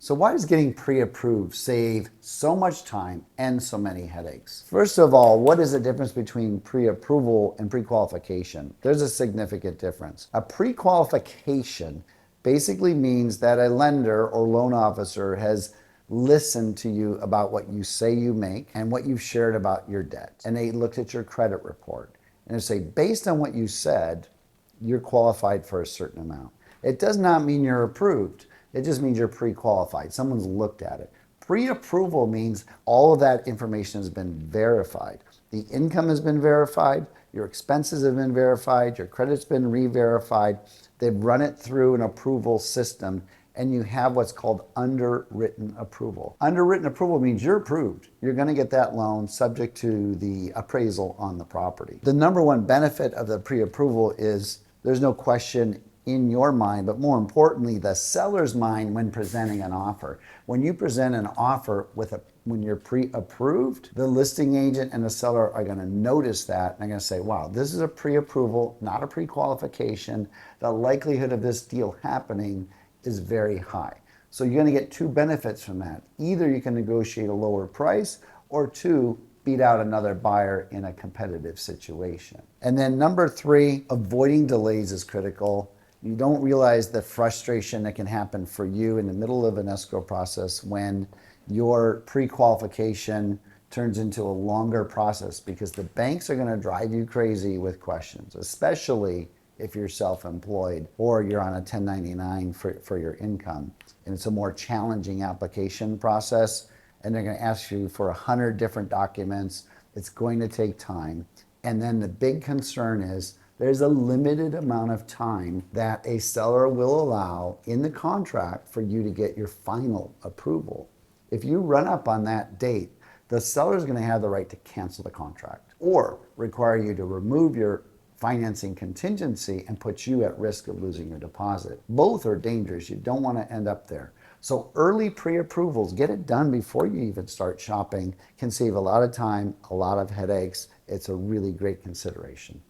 So why does getting pre-approved save so much time and so many headaches? First of all, what is the difference between pre-approval and pre-qualification? There's a significant difference. A pre-qualification basically means that a lender or loan officer has listened to you about what you say you make and what you've shared about your debt. And they looked at your credit report and they say, based on what you said, you're qualified for a certain amount. It does not mean you're approved. It just means you're pre-qualified. Someone's looked at it. Pre-approval means all of that information has been verified. The income has been verified, your expenses have been verified, your credit's been re-verified. They've run it through an approval system, and you have what's called underwritten approval. Underwritten approval means you're approved. You're going to get that loan subject to the appraisal on the property. The number one benefit of the pre-approval is there's no question in your mind, but more importantly, the seller's mind when presenting an offer. When you present an offer when you're pre-approved, the listing agent and the seller are going to notice that and they're going to say, wow, this is a pre-approval, not a pre-qualification. The likelihood of this deal happening is very high. So you're going to get two benefits from that. Either you can negotiate a lower price, or two, beat out another buyer in a competitive situation. And then number three, avoiding delays is critical. You don't realize the frustration that can happen for you in the middle of an escrow process when your pre-qualification turns into a longer process, because the banks are going to drive you crazy with questions, especially if you're self-employed or you're on a 1099 for your income. And it's a more challenging application process, and they're going to ask you for 100 different documents. It's going to take time. And then the big concern is there's a limited amount of time that a seller will allow in the contract for you to get your final approval. If you run up on that date, the seller is going to have the right to cancel the contract or require you to remove your financing contingency and put you at risk of losing your deposit. Both are dangerous. You don't want to end up there. So early pre-approvals, get it done before you even start shopping, can save a lot of time, a lot of headaches. It's a really great consideration.